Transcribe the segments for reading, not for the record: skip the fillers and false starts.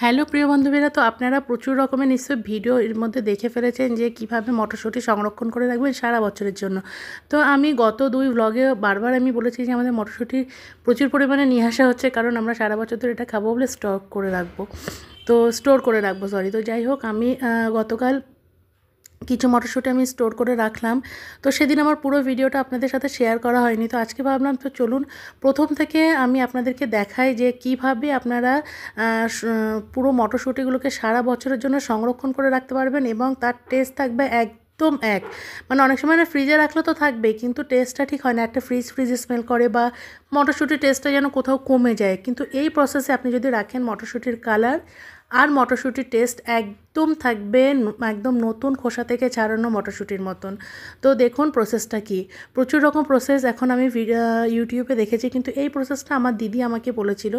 Hello প্রিয় বান্ধবীরা, তো আপনারা প্রচুর রকমের নিশ্চয়ই ভিডিও এর মধ্যে দেখে ফেলেছেন যে কিভাবে মটরশুঁটি সংরক্ষণ করে রাখবেন সারা বছরের জন্য। তো আমি গত 2 ভ্লগে বারবার আমি বলেছি যে আমাদের মটরশুঁটি প্রচুর পরিমাণে নিয়ে আসা হচ্ছে, কারণ আমরা সারা বছর ধরে এটা খাবো বলে স্টোর করে রাখবো সরি। তো যাই হোক, আমি গতকাল কিছু মটরশুঁটি আমি স্টোর করে রাখলাম। তো সেদিন আমার পুরো ভিডিওটা আপনাদের সাথে শেয়ার করা হয়নি। তো আজকে ভাবলাম তো চলুন প্রথম থেকে আমি আপনাদেরকে দেখাই যে কিভাবে আপনারা পুরো মটরশুঁটিগুলোকে সারা বছরের জন্য সংরক্ষণ করে রাখতে পারবেন এবং তার টেস্ট থাকবে একদম মানে অনেক সময় না ফ্রিজে রাখলে তো থাকবেই, কিন্তু টেস্টটা ঠিক হয় না, একটা ফ্রিজে স্মেল করে বা মটরশুঁটির টেস্টটা যেন কোথাও কমে যায়। কিন্তু এই প্রসেসে আপনি যদি রাখেন, মটরশুঁটির কালার আর মটরশুঁটির টেস্ট একদম থাকবে একদম নতুন খোসা থেকে ছাড়ানো মটরশুঁটির মতন। তো দেখুন প্রসেসটা কি, প্রচুর রকম প্রসেস এখন আমি ইউটিউবে দেখেছি, কিন্তু এই প্রসেসটা আমার দিদি আমাকে বলেছিল।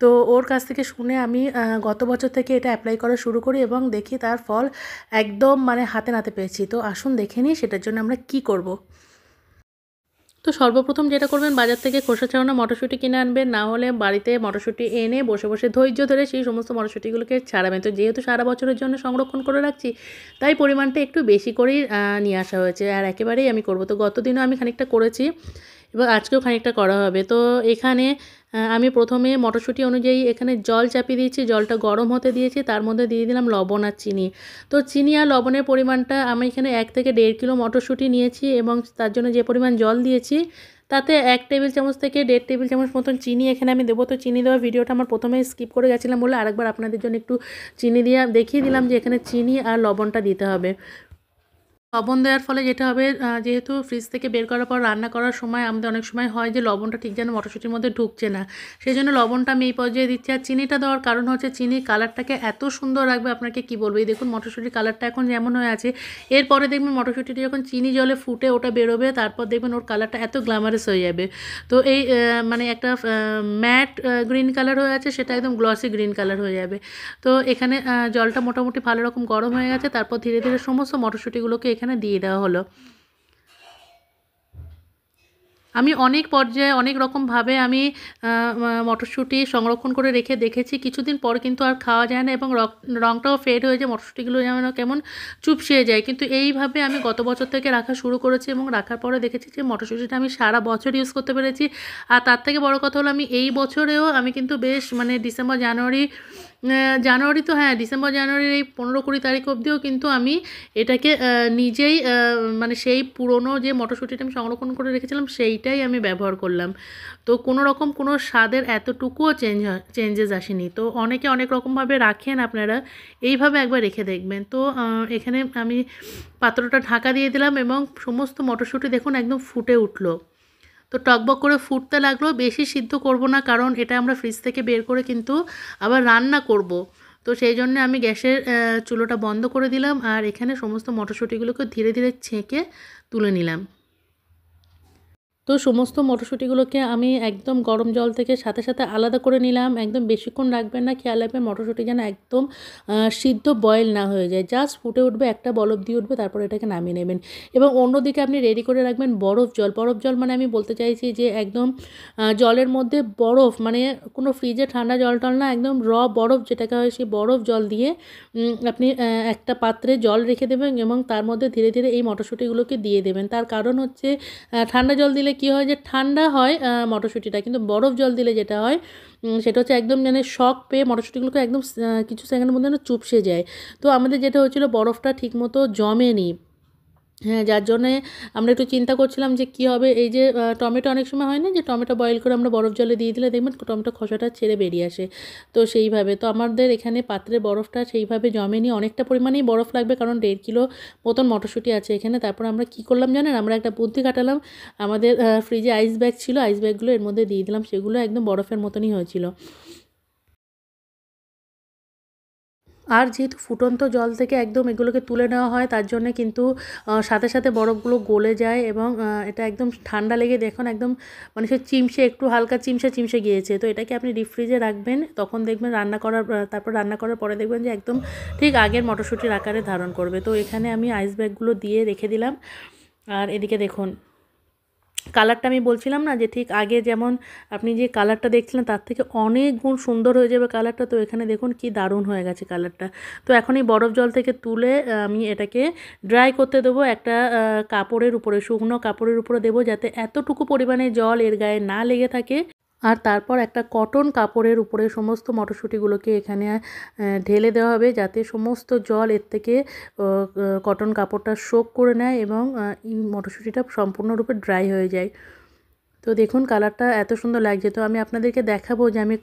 তো ওর কাছ থেকে শুনে আমি গত বছর থেকে এটা অ্যাপ্লাই করা শুরু করি এবং দেখি তার ফল একদম মানে হাতে নাতে পেয়েছি। তো আসুন দেখে নিই সেটার জন্য আমরা কি করব। তো সর্বপ্রথম যেটা করবেন, বাজার থেকে খোসা ছাড়ানো মটরশুঁটি কিনে আনবেন, না হলে বাড়িতে মটরশুঁটি এনে বসে বসে ধৈর্য ধরে সেই সমস্ত মটরশুঁটিগুলোকে ছাড়াবেন। তো যেহেতু সারা বছরের জন্য সংরক্ষণ করে রাখছি, তাই পরিমাণটা একটু বেশি করেই নিয়ে আসা হয়েছে, আর একেবারেই আমি করব। তো গত দিনও আমি খানিকটা করেছি এবং আজকেও খানিকটা করা হবে। তো এখানে আমি প্রথমে মটরশুঁটি অনুযায়ী এখানে জল চাপিয়ে দিয়েছি, জলটা গরম হতে দিয়েছি, তার মধ্যে দিয়ে দিলাম লবণ আর চিনি। তো চিনি আর লবণের পরিমাণটা আমি এখানে 1 থেকে 1.5 কিলো মটরশুঁটি নিয়েছি এবং তার জন্য যে পরিমাণ জল দিয়েছি তাতে 1 টেবিল চামচ থেকে 1.5 টেবিল চামচ মতন চিনি এখানে আমি দেবো। তো চিনি দেওয়ার ভিডিওটা আমার প্রথমে স্কিপ করে গেছিলাম বলে আরেকবার আপনাদের জন্য একটু চিনি দিয়ে দেখিয়ে দিলাম যে এখানে চিনি আর লবণটা দিতে হবে। লবণ দেওয়ার ফলে যেটা হবে, যেহেতু ফ্রিজ থেকে বের করার পর রান্না করার সময় আমাদের অনেক সময় হয় যে লবণটা ঠিক যেন মটরশুঁটির মধ্যে ঢুকছে না, সেই জন্য লবণটা আমি এই পর্যায়ে দিচ্ছি। আর চিনিটা দেওয়ার কারণ হচ্ছে চিনির কালারটাকে এত সুন্দর রাখবে, আপনাকে কি বলবো। এই দেখুন মটরশুঁটির কালারটা এখন যেমন হয়ে আছে, এরপরে দেখবেন মটরশুঁটিটা যখন চিনি জলে ফুটে ওটা বেরোবে, তারপর দেখবেন ওর কালারটা এত গ্ল্যামারাস হয়ে যাবে। তো এই মানে একটা ম্যাট গ্রিন কালার হয়ে আছে, সেটা একদম গ্লসি গ্রিন কালার হয়ে যাবে। তো এখানে জলটা মোটামুটি ভালো রকম গরম হয়ে গেছে, তারপর ধীরে ধীরে সমস্ত মটরশুঁটিগুলোকে এখানে দিয়ে দেওয়া হলো। আমি অনেক পর্যায়ে অনেক রকমভাবে আমি মটরশুঁটি সংরক্ষণ করে রেখে দেখেছি, কিছুদিন পর কিন্তু আর খাওয়া যায় না এবং রঙটাও ফেড হয়ে যায়, মটরশুঁটিগুলো যেমন কেমন চুপসিয়ে যায়। কিন্তু এইভাবে আমি গত বছর থেকে রাখা শুরু করেছি এবং রাখার পরে দেখেছি যে মটরশুঁটিটা আমি সারা বছর ইউজ করতে পেরেছি। আর তার থেকে বড় কথা হলো, আমি এই বছরেও আমি কিন্তু বেশ মানে জানুয়ারি তো হ্যাঁ, জানুয়ারির এই 15-20 তারিখ অবধিও কিন্তু আমি এটাকে নিজেই মানে সেই পুরনো যে মটরশুঁটিটা আমি সংরক্ষণ করে রেখেছিলাম সেইটাই আমি ব্যবহার করলাম। তো কোনো রকম কোনো স্বাদের এতটুকুও চেঞ্জেস আসেনি। তো অনেকে অনেক রকমভাবে রাখেন, আপনারা এইভাবে একবার রেখে দেখবেন। তো এখানে আমি পাত্রটা ঢাকা দিয়ে দিলাম এবং সমস্ত মটরশুঁটি দেখুন একদম ফুটে উঠলো। তো টকবক করে ফুটতে লাগলো, বেশি সিদ্ধ করব না, কারণ এটা আমরা ফ্রিজ থেকে বের করে কিন্তু আবার রান্না করব। তো সেই জন্য আমি গ্যাসের চুলোটা বন্ধ করে দিলাম আর এখানে সমস্ত মটরশুঁটিগুলোকে ধীরে ধীরে ছেঁকে তুলে নিলাম। তো সমস্ত মটরশুঁটিগুলোকে আমি একদম গরম জল থেকে সাথে সাথে আলাদা করে নিলাম। একদম বেশিক্ষণ রাখবেন না, খেয়াল রাখবেন মটরশুঁটি যেন একদম সিদ্ধ বয়েল না হয়ে যায়, জাস্ট ফুটে উঠবে, একটা বলক দিয়ে উঠবে, তারপর এটাকে নামিয়ে নেবেন। এবং অন্যদিকে আপনি রেডি করে রাখবেন বরফ জল মানে আমি বলতে চাইছি যে একদম জলের মধ্যে বরফ, মানে কোনো ফ্রিজে ঠান্ডা জল টল না, একদম বরফ যেটাকে হয় সেই বরফ জল দিয়ে আপনি একটা পাত্রে জল রেখে দেবেন এবং তার মধ্যে ধীরে ধীরে এই মটরশুঁটিগুলোকে দিয়ে দেবেন। তার কারণ হচ্ছে ঠান্ডা জল দিলে কী হয় যে ঠান্ডা হয় মটরশুঁটিটা, কিন্তু বরফ জল দিলে যেটা হয় সেটা হচ্ছে একদম মানে শক পেয়ে মটরশুঁটিগুলোকে একদম কিছু সেকেন্ডের মধ্যে চুপসে যায়। তো আমাদের যেটা হচ্ছিলো বরফটা ঠিকমতো জমেনি, হ্যাঁ, যার জন্যে আমরা একটু চিন্তা করছিলাম যে কী হবে। এই যে টমেটো অনেক সময় হয় না যে টমেটো বয়েল করে আমরা বরফ জলে দিয়ে দিলে দেখবেন টমেটো খোসাটা ছেড়ে বেরিয়ে আসে, তো সেইভাবে তো আমাদের এখানে পাত্রে বরফটা সেইভাবে জমেনি। অনেকটা পরিমাণেই বরফ লাগবে, কারণ 1.5 কিলো মতন মটরশুঁটি আছে এখানে। তারপর আমরা কী করলাম জানেন, আমরা একটা বুদ্ধি খাটালাম, আমাদের ফ্রিজে আইস ব্যাগ ছিল, আইস ব্যাগগুলো এর মধ্যে দিয়ে দিলাম, সেগুলো একদম বরফের মতনই হয়েছিল। আর যেহেতু ফুটন্ত জল থেকে একদম এগুলোকে তুলে নেওয়া হয়, তার জন্যে কিন্তু সাথে সাথে বরফগুলো গলে যায় এবং এটা একদম ঠান্ডা লেগে দেখুন একদম মানে সে একটু হালকা চিমসে গিয়েছে। তো এটাকে আপনি ডিপ ফ্রিজে রাখবেন, তখন দেখবেন তারপর রান্না করার পরে দেখবেন যে একদম ঠিক আগের মটরশুঁটির আকারে ধারণ করবে। তো এখানে আমি আইস ব্যাগগুলো দিয়ে রেখে দিলাম। আর এদিকে দেখুন কালারটা আমি বলছিলাম না যে ঠিক আগে যেমন আপনি যে কালারটা দেখছিলেন তার থেকে অনেক গুণ সুন্দর হয়ে যাবে কালারটা। তো এখানে দেখুন কি দারুণ হয়ে গেছে কালারটা। তো এখন এই বরফ জল থেকে তুলে আমি এটাকে ড্রাই করতে দেবো একটা কাপড়ের উপরে, শুকনো কাপড়ের উপরে দেবো, যাতে এতটুকু পরিমাণে জল এর গায়ে না লেগে থাকে। আর তারপর একটা কটন কাপড়ের উপরে সমস্ত মটরশুঁটিগুলোকে এখানে ঢেলে দেওয়া হবে, যাতে সমস্ত জল এর থেকে কটন কাপড়টা সোক করে নেয় এবং এই মটরশুঁটিটা সম্পূর্ণরূপে ড্রাই হয়ে যায়। তো দেখুন কালারটা এত সুন্দর লাগছে। তো আমি আপনাদেরকে দেখাবো যে আমি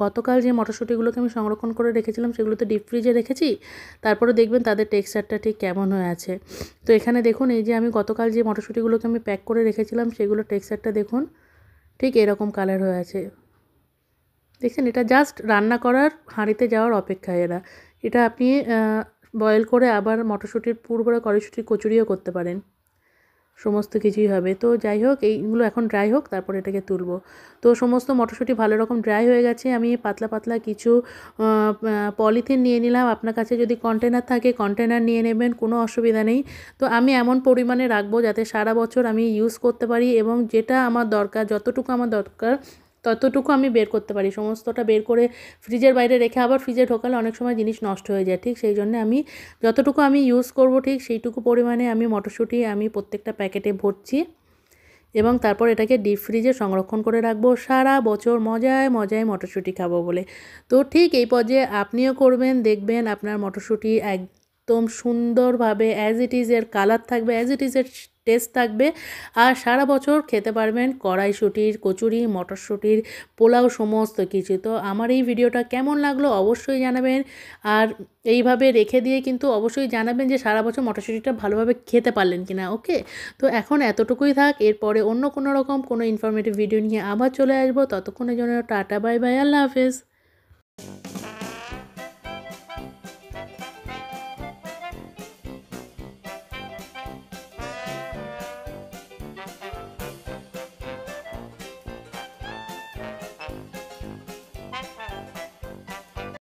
গতকাল যে মটরশুঁটিগুলোকে আমি সংরক্ষণ করে রেখেছিলাম সেগুলো তো ডিপ ফ্রিজে রেখেছি, তারপরে দেখবেন তাদের টেক্সচারটা ঠিক কেমন হয়ে আছে। তো এখানে দেখুন এই যে আমি গতকাল যে মটরশুঁটিগুলোকে আমি প্যাক করে রেখেছিলাম সেগুলোর টেক্সচারটা দেখুন ঠিক এরকম কালার হয়ে আছে। দেখছেন, এটা জাস্ট রান্না করার হাঁড়িতে যাওয়ার অপেক্ষায় এরা। এটা আপনি বয়েল করে আবার মটরশুঁটির পুর ভরা কড়াইশুঁটির কচুরিও করতে পারেন, সমস্ত কিছুই হবে। তো যাই হোক, এইগুলো এখন ড্রাই হোক, তারপর এটাকে তুলব। তো সমস্ত মটরশুঁটি ভালো রকম ড্রাই হয়ে গেছে। আমি পাতলা পাতলা কিছু পলিথিন নিয়ে নিলাম। আপনার কাছে যদি কন্টেনার থাকে কন্টেনার নিয়ে নেবেন, কোনো অসুবিধা নেই। তো আমি এমন পরিমাণে রাখবো যাতে সারা বছর আমি ইউজ করতে পারি এবং যেটা আমার দরকার, যতটুকু আমার দরকার ততটুকু আমি বের করতে পারি। সমস্তটা বের করে ফ্রিজের বাইরে রেখে আবার ফ্রিজে ঢোকালে অনেক সময় জিনিস নষ্ট হয়ে যায়। ঠিক সেই জন্য আমি যতটুকু আমি ইউজ করব ঠিক সেইটুকু পরিমাণে আমি মটরশুঁটি আমি প্রত্যেকটা প্যাকেটে ভরছি এবং তারপর এটাকে ডিপ ফ্রিজে সংরক্ষণ করে রাখবো সারা বছর মজায় মজায় মটরশুঁটি খাবো বলে। তো ঠিক এই পর্যায়ে আপনিও করবেন, দেখবেন আপনার মটরশুঁটি একদম সুন্দরভাবে অ্যাজ ইট ইজ এর কালার থাকবে, অ্যাজ ইট ইজ এর টেস্ট থাকবে, আর সারা বছর খেতে পারবেন কড়াইশুঁটির কচুরি, মটরশুঁটির পোলাও, সমস্ত কিছু। তো আমার এই ভিডিওটা কেমন লাগলো অবশ্যই জানাবেন, আর এইভাবে রেখে দিয়ে কিন্তু অবশ্যই জানাবেন যে সারা বছর মটরশুঁটিটা ভালোভাবে খেতে পারলেন কিনা। ওকে, তো এখন এতটুকুই থাক। এরপরে অন্য কোনো রকম কোনো ইনফরমেটিভ ভিডিও নিয়ে আবার চলে আসবো। ততক্ষণের জন্য টাটা, বাই বাই, আল্লাহ হাফেজ।